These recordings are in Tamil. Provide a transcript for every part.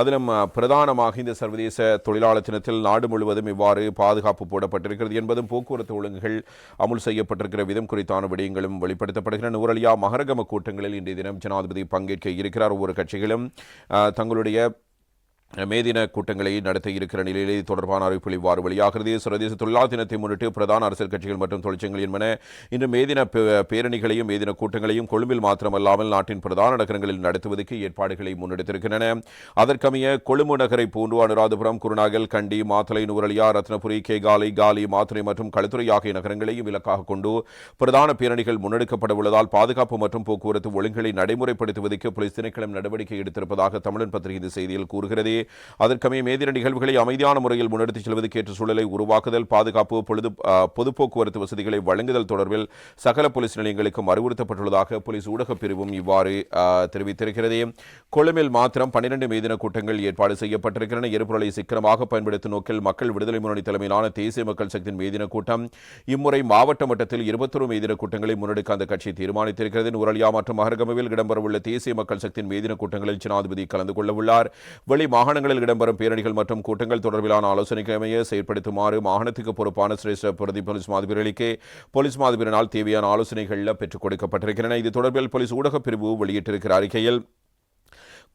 அதிலும் பிரதானமாக இந்த சர்வதேச தொழிலாளர் தினத்தில் நாடு முழுவதும் இவ்வாறு பாதுகாப்பு போடப்பட்டிருக்கிறது என்பதும் போக்குவரத்து ஒழுங்குகள் அமுல் செய்யப்பட்டிருக்கிற விதம் குறித்தான விடயங்களும் வெளிப்படுத்தப்படுகிற நூரலியா மகரகம கூட்டங்களில் இன்றைய தினம் ஜனாதிபதி பங்கேற்க இருக்கிறார். ஒவ்வொரு கட்சிகளும் தங்களுடைய மேதின கூட்டங்களை நடத்த இருக்கிற நிலையில் இது தொடர்பான அறிவிப்பு இவ்வாறு வெளியாகிறது. சர்வதேச தொழிலாளர் தினத்தை முன்னிட்டு பிரதான அரசியல் கட்சிகள் மற்றும் தொழிற்சங்கங்கள் என்பன இன்று மேதின பேரணிகளையும் மேதின கூட்டங்களையும் கொழும்பில் மாத்திரமல்லாமல் நாட்டின் பிரதான நகரங்களில் நடத்துவதற்கு ஏற்பாடுகளை முன்னெடுத்திருக்கின்றன. அதற்கமைய கொழும்பு நகரை போன்று அனுராதபுரம், குருநாகல், கண்டி, மாத்தளை, நுவரெலியா, ரத்னபுரி, கேகாலை, காலி, மாத்தறை மற்றும் களுத்துறை ஆகிய நகரங்களையும் இலக்காக கொண்டு பிரதான பேரணிகள் முன்னெடுக்கப்பட உள்ளதால் பாதுகாப்பு மற்றும் போக்குவரத்து ஒழுங்குகளை நடைமுறைப்படுத்துவதற்கு போலீஸ் திணைக்களம் நடவடிக்கை எடுத்திருப்பதாக தமிழன் பத்திரிகை இந்த செய்தியில் கூறுகிறது. அதற்கமே மேதின நிகழ்வுகளை அமைதியான முறையில் முன்னெடுத்துச் செல்வதற்கு ஏற்ற சூழலை உருவாக்குதல், பாதுகாப்பு, பொது போக்குவரத்து வசதிகளை வழங்குதல் தொடர்பில் சகல போலீஸ் நிலையங்களுக்கும் அறிவுறுத்தப்பட்டுள்ளதாக போலீஸ் ஊடகப் பிரிவும் இவ்வாறு தெரிவித்திருக்கிறது. கொழும்பில் மாத்திரம் 12 மேதின கூட்டங்கள் ஏற்பாடு செய்யப்பட்டிருக்கின்றன. எரிபொருளை சிக்கனமாக பயன்படுத்தும் நோக்கில் மக்கள் விடுதலை முன்னணி தலைமையிலான தேசிய மக்கள் சக்தியின் மேதின கூட்டம் இம்முறை மாவட்ட மட்டத்தில் 21 மேதின கூட்டங்களை முன்னெடுக்க அந்த கட்சி தீர்மானித்திருக்கிறது. நுவரெலியா மற்றும் மஹரகமவில் இடம்பெறவுள்ள தேசிய மக்கள் சக்தியின் மேதின கூட்டங்களில் ஜனாதிபதி கலந்து கொள்ள உள்ளார். வெளி மாகாணங்களில் இடம்பெறும் பேரணிகள் மற்றும் கூட்டங்கள் தொடர்பிலான ஆலோசனைக்கு அமைய செயற்படுத்துமாறு மாகாணத்துக்கு பொறுப்பான சிரேஷ்ட பிரதி போலீஸ் மாதிபர்களுக்கு போலீஸ் மாதிபரினால் தேவையான ஆலோசனைகள் பெற்றுக் கொடுக்கப்பட்டிருக்கின்றன. இது தொடர்பில் போலீஸ் ஊடகப் பிரிவு வெளியிட்டிருக்கிற அறிக்கையில்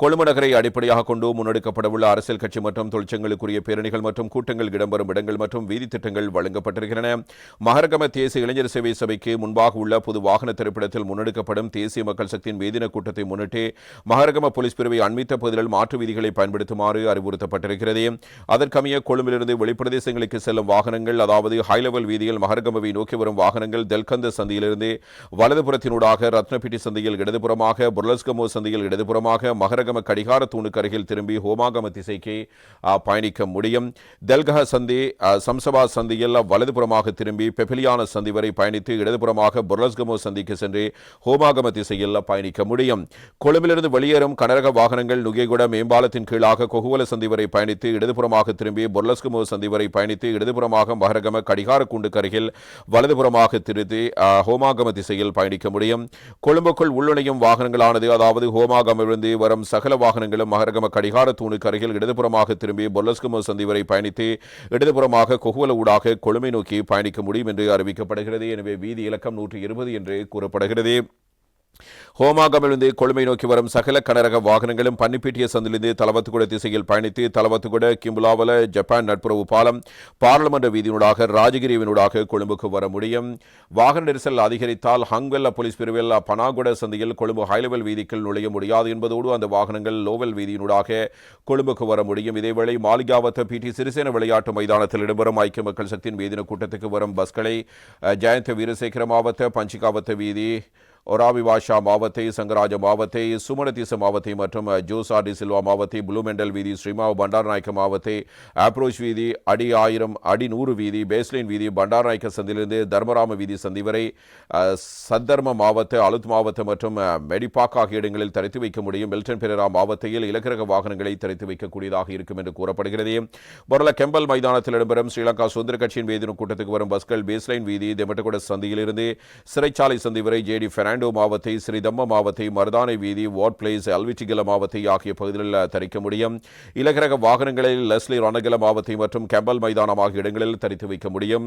கொழும்பு நகரை அடிப்படையாக கொண்டு முன்னெடுக்கப்படவுள்ள அரசியல் கட்சி மற்றும் தொழிற்சங்களுக்குரிய பேரணிகள் மற்றும் கூட்டங்கள் இடம்பெறும் இடங்கள் மற்றும் வீதி திட்டங்கள் வழங்கப்பட்டிருக்கின்றன. மஹரகம தேசிய இளைஞர் சேவை சபைக்கு முன்பாக உள்ள பொது வாகன திரைப்படத்தில் முன்னெடுக்கப்படும் தேசிய மக்கள் சக்தியின் வேதின கூட்டத்தை முன்னிட்டு மஹரகம போலீஸ் பிரிவை அண்மித்த பகுதிகளில் மாற்று வீதிகளை பயன்படுத்துமாறு அறிவுறுத்தப்பட்டிருக்கிறது. அதற்கமைய கொழும்பிலிருந்து வெளிப்பிரதேசங்களுக்கு செல்லும் வாகனங்கள், அதாவது ஹை லெவல் வீதியில் மஹரகமவை நோக்கி வரும் வாகனங்கள் தெல்கந்த சந்தையிலிருந்து வலதுபுறத்தினூடாக, ரத்னபிட்டி சந்தையில் இடதுபுறமாக, புர்லஸ்கமோ சந்தையில் இடதுபுறமாக, மஹரகம கடிகார தூணுக்கு அருகில் திரும்பி ஹோமாகம திசைக்கு பயணிக்க முடியும். தெல்கஹ சந்தி சம்சபா சந்தியில் வலதுபுறமாக திரும்பி பெபிலியான சந்தி வரை பயணித்து இடதுபுறமாக புர்லஸ்கமோ சந்திக்கு சென்று ஹோமாகம திசையில் பயணிக்க முடியும். கொழும்பிலிருந்து வெளியேறும் கனரக வாகனங்கள் நுகேகுட மேம்பாலத்தின் கீழாக கொகுவல சந்தி வரை பயணித்து இடதுபுறமாக திரும்பி புர்லஸ்கமோ சந்தி வரை பயணித்து இடதுபுறமாக மஹரகம கடிகார கூண்டுக்கு அருகில் வலதுபுறமாக திருத்தி ஹோமாகம திசையில் பயணிக்க முடியும். கொழும்புக்குள் உள்ளுணையும் வாகனங்களானது, அதாவது ஹோமாகமிலிருந்து வரும் சகல வாகனங்களும் மஹரகம கடிகார தூணுக்கு அருகில் இடதுபுறமாக திரும்பி பொல்லஸ்கமோ சந்தி வரை பயணித்து இடதுபுறமாக கொகுவல ஊடாக கொழும்பை நோக்கி பயணிக்க முடியும் என்று அறிவிக்கப்படுகிறது. எனவே வீதி இலக்கம் 120 என்று கூறப்படுகிறது. ஹோமாகமிலிருந்து கொழும்பை நோக்கி வரும் சகல கனரக வாகனங்களும் பன்னிப்பீட்டிய சந்திலிருந்து தலவத்துகுட திசையில் பயணித்து தலவத்துகுட, கிம்புலாவல, ஜப்பான் நட்புறவு பாலம், பாராளுமன்ற வீதியினூடாக ராஜகிரியவினூடாக கொழும்புக்கு வர முடியும். வாகன நெரிசல் அதிகரித்தால் ஹங்வெல்ல போலீஸ் பிரிவில் பனாகுட சந்தையில் கொழும்பு ஹைலெவல் வீதிக்குள் நுழைய முடியாது என்பதோடு அந்த வாகனங்கள் லோவல் வீதியினூடாக கொழும்புக்கு வர முடியும். இதேவேளை மாளிகாவத்த பிடி சிறிசேன விளையாட்டு மைதானத்தில் இடம்பெறும் ஐக்கிய மக்கள் சக்தியின் வேதின கூட்டத்துக்கு வரும் பஸ்களை ஜயந்த வீரசேகர மாவட்ட, பஞ்சிகாவத்த வீதி, ஒராவி வாஷா மாவத்தை, சங்கராஜ மாவத்தை, சுமணதீச மாவத்தை மற்றும் ஜோசா டி சில்வா மாவத்தை, புளூமெண்டல் வீதி, ஸ்ரீமாவ் பண்டாரநாயக்க மாவத்தை, ஆப்ரோச் வீதி, அடி 1000, அடி 100 வீதி, பேஸ்லைன் வீதி, பண்டாரநாயக்க சந்திலிருந்து தர்மராம வீதி சந்தி வரை சத்தர்ம மாவட்ட, அலுத் மாவட்ட மற்றும் மெடிபாக் ஆகிய இடங்களில் தரித்து வைக்க முடியும். மில்டன் பெரேரா மாவட்டத்தில் இலக்கரக வாகனங்களை தரித்து வைக்கக்கூடியதாக இருக்கும் என்று கூறப்படுகிறது. பொருள கெம்பல் மைதானத்தில் இடம்பெறும் ஸ்ரீலங்கா சுதந்திர கட்சியின் வேதின கூட்டத்துக்கு வரும் பஸ்கள் பேஸ்லைன் வீதி, தெமட்டகுட சந்தியிலிருந்து சிறைச்சாலை சந்தி வரை, ஜேடி பெர்னாண்டோ மாவத்தை, ஸ்ரீதம்ம மாவத்தை, மருதானை வீதி, வார்ட் பிளேஸ், அல்விட்டிகல மாவத்தை ஆகிய பகுதிகளில் தரிக்க முடியும். இலக்கரக வாகனங்களில் லெஸ்லி ரணகல மாவத்தை மற்றும் கெம்பல் மைதானம் ஆகிய இடங்களில் தரித்து வைக்க முடியும்.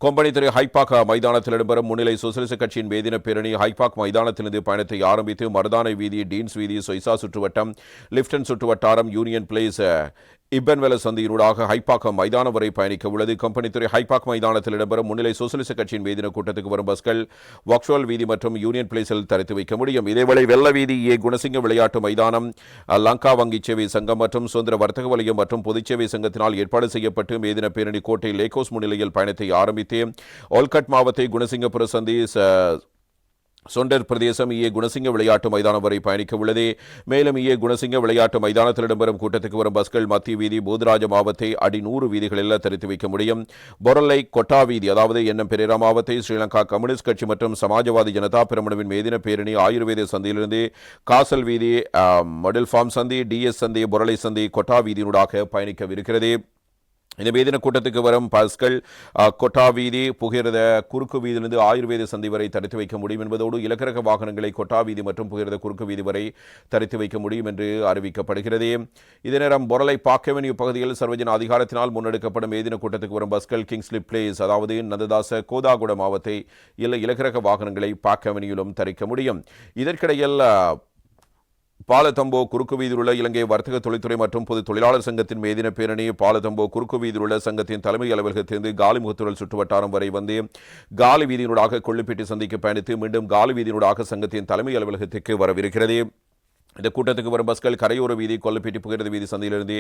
கொம்பனித்துறை ஹைபாக் மைதானத்தில் இடம்பெறும் முன்னிலை சோசலிச கட்சியின் வேதின பேரணி ஹைபாக் மைதானத்திலிருந்து பயணத்தை ஆரம்பித்து மருதானை வீதி, டீன்ஸ் வீதி, சொய்சா சுற்றுவட்டம், லிப்டன் சுற்றுவட்டாரம், யூனியன் பிளேஸ், இப்பன்வெல சந்தியினூடாக ஹைபாக் மைதானம் வரை பயணிக்க உள்ளது. கம்பெனித்துறை ஹைபாக் மைதானத்தில் இடம்பெறும் முன்னிலை சோசலிச கட்சியின் வேதின கூட்டத்துக்கு வரும் பஸ்கள் வாக்ஷோல் வீதி மற்றும் யூனியன் பிளேஸில் தரித்து வைக்க முடியும். இதேவேளை வெள்ள வீதி, ஏ குணசிங்க விளையாட்டு மைதானம், லங்கா வங்கி சேவை சங்கம் மற்றும் சுதந்திர வர்த்தக வலயம் மற்றும் பொதுச்சேவை சங்கத்தினால் ஏற்பாடு செய்யப்பட்டு வேதின பேரணி கோட்டை லேகோஸ் முன்னிலையில் பயணத்தை ஆரம்பித்து ஓல்கட் மாவத்தை, குணசிங்கபுர சந்தி, சொண்டர் பிரதேசம், ஏ குணசிங்க விளையாட்டு மைதானம் வரை பயணிக்க உள்ளது. மேலும் ஏ குணசிங்க விளையாட்டு மைதானத்தில் இடம்பெறும் கூட்டத்துக்கு வரும் பஸ்கள் மத்திய வீதி, போதராஜ மாவத்தை, அடி 100 வீதிகளில் தரித்து வைக்க முடியும். பொரலை, கொட்டா வீதி, அதாவது என்எம் பெரேரா மாவத்தை, ஸ்ரீலங்கா கம்யூனிஸ்ட் கட்சி மற்றும் சமாஜவாதி ஜனதா பெரமுனவின் மேதின பேரணி ஆயுர்வேத சந்தையிலிருந்து காசல் வீதி, மடில் ஃபார்ம் சந்தி, டிஎஸ் சந்தி, பொரலை சந்தி, கொட்டா வீதியினூடாக பயணிக்கவிருக்கிறது. இந்த மேதின கூட்டத்துக்கு வரும் பஸ்கள் கொட்டா வீதி புகிரத குறுக்கு வீதியிலிருந்து ஆயுர்வேத சந்தி வரை தடுத்து வைக்க முடியும் என்பதோடு இலக்கரக வாகனங்களை கொட்டா வீதி மற்றும் புகிரத குறுக்கு வீதி வரை தடுத்து வைக்க முடியும் என்று அறிவிக்கப்படுகிறது. இதே நேரம் பொரலை பாக்கவென்யூ பகுதியில் சர்வஜன அதிகாரத்தினால் முன்னெடுக்கப்படும் மேதின கூட்டத்துக்கு வரும் பஸ்கள் கிங்ஸ்லி பிளேஸ் அதாவது நந்ததாச கோதாகுட மாவத்தை இலக்கரக வாகனங்களை பாக்கவென்யூலும் தரிக்க முடியும். இதற்கிடையில் பாலத்தம்போ குறுக்கு வீதியில் உள்ள இலங்கை வர்த்தக தொழில்துறை மற்றும் பொது தொழிலாளர் சங்கத்தின் மேதின பேரணி பாலத்தம்போ குறுக்கு வீதியில் உள்ள சங்கத்தின் தலைமை அலுவலகத்திலிருந்து காலி முகத்துடல் சுற்றுவட்டாரம் வரை வந்து காலி வீதியினூடாக கொள்ளுப்பேட்டை சந்திக்கு பயணித்து மீண்டும் காலி வீதியினூடாக சங்கத்தின் தலைமை அலுவலகத்திற்கு வரவிருக்கிறது. இந்த கூட்டத்துக்கு வரும் பஸ்கள் கரையோர வீதி கொல்லப்பேட்டி புகிரத வீதி சந்தையிலிருந்து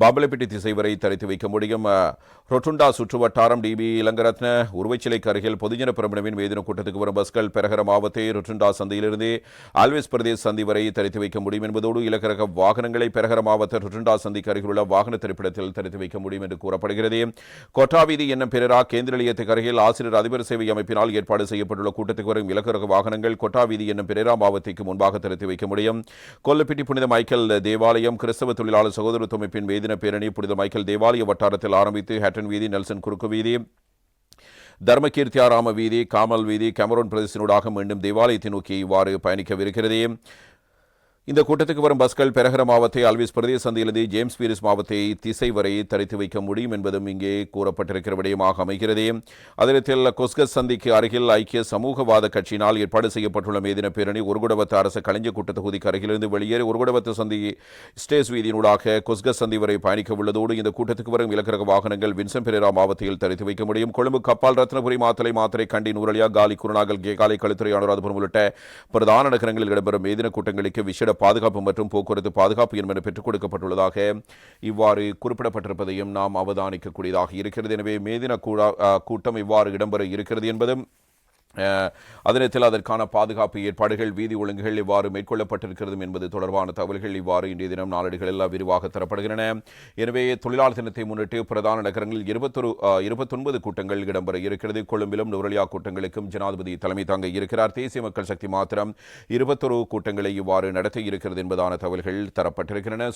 பாபலப்பேட்டை திசை வரை தரித்து வைக்க முடியும். ரொட்டுண்டா சுற்றுவட்டாரம் டிபி இளங்கரத்ன உருவச்சிலைக்கு அருகில் பொதுஜன பிரமுனவின் மேதின கூட்டத்துக்கு வரும் பஸ்கள் பெரகர மாவத்தை ரொட்டுண்டா சந்தையிலிருந்து ஆல்வேஸ் பிரதேச சந்தி வரை தரித்து வைக்க முடியும் என்பதோடு இலக்கரக வாகனங்களை பெரகர மாவட்ட ரொட்டுண்டா சந்திக்கு அருகிலுள்ள வாகன திரைப்படத்தில் தரித்து வைக்க முடியும் என்று கூறப்படுகிறது. கொட்டா வீதி என்னும் பெரரா கேந்திர நிலையத்துக்கு அருகில் ஆசிரியர் அதிபர் சேவை அமைப்பினால் ஏற்பாடு செய்யப்பட்டுள்ள கூட்டத்துக்கு வரும் இலக்கரக வாகனங்கள் கொட்டா வீதி என்னும் பெரரா மாவத்தைக்கு முன்பாக தரித்து வைக்க முடியும். கொல்லப்பிட்டி புனித மைக்கேல் தேவாலயம் கிறிஸ்தவ தொழிலாளர் சகோதரத்துவ அமைப்பின் வேதின பேரணி புனித மைக்கேல் தேவாலய வட்டாரத்தில் ஆரம்பித்து ஹேட்டன் வீதி நெல்சன் குறுக்கு வீதி தர்மகீர்த்தியாராம வீதி காமல் வீதி கேமரோன் பிரதேசத்தினூடாக மீண்டும் தேவாலயத்தை நோக்கி இவ்வாறு பயணிக்கவிருக்கிறது. இந்த கூட்டத்துக்கு வரும் பஸ்கள் பெரகர மாவத்தை அல்விஸ் பிரதேச சந்தையிலிருந்து ஜேம்ஸ் பீரிஸ் மாவத்தை திசை வரை தரித்து வைக்க முடியும் என்பதும் இங்கே கூறப்பட்டிருக்கிற விடயமாக அமைகிறது. அதேநேரத்தில் கொஸ்கஸ் சந்திக்கு அருகில் ஐக்கிய சமூகவாத கட்சியினால் ஏற்பாடு செய்யப்பட்டுள்ள மேதின பேரணி ஒருகுடவத்த அரசு கலைஞர் கூட்ட தொகுதிக்கு அருகிலிருந்து வெளியேறி ஒருகுடவத்த சந்தி ஸ்டேஸ் வீதியினூடாக கொஸ்கஸ் சந்தி வரை பயணிக்க உள்ளதோடு இந்த கூட்டத்துக்கு வரும் இலக்கரக வாகனங்கள் வின்சன் பெரேரா மாவட்டத்தில் தரித்து வைக்க முடியும். கொழும்பு கப்பால் ரத்னபுரி மாத்தலை கண்டி நூரலியா காலி குருநாகல் கேகாலை களுத்துறை அனுராதபுரம் உள்ளிட்ட பிரதான நகரங்களில் இடம்பெறும் மேதின கூட்டங்களுக்கு விசேட பாதுகாப்பு மற்றும் போக்குவரத்து பாதுகாப்பு என்பன பெற்றுக் கொடுக்கப்பட்டுள்ளதாக இவ்வாறு குறிப்பிடப்பட்டிருப்பதையும் நாம் அவதானிக்கக்கூடியதாக இருக்கிறது. எனவே மேதின கூட்டம் இவ்வாறு இடம்பெற இருக்கிறது என்பதும் அதனத்தில் அதற்கான பாதுகாப்பு ஏற்பாடுகள் வீதி ஒழுங்குகள் இவ்வாறு மேற்கொள்ளப்பட்டிருக்கிறது என்பது தொடர்பான தகவல்கள் இவ்வாறு இன்றைய தினம் நாளேடுகளில் விரிவாக தரப்படுகின்றன. எனவே தொழிலாளர் தினத்தை முன்னிட்டு பிரதான நகரங்களில் 29 கூட்டங்கள் இடம்பெற இருக்கிறது. கொழும்பிலும் நுவரெலியா கூட்டங்களுக்கும் ஜனாதிபதி தலைமை தாங்க இருக்கிறார். தேசிய மக்கள் சக்தி மாத்திரம் 21 கூட்டங்களை இவ்வாறு நடத்த இருக்கிறது என்பதான தகவல்கள் தரப்பட்டிருக்கின்றன.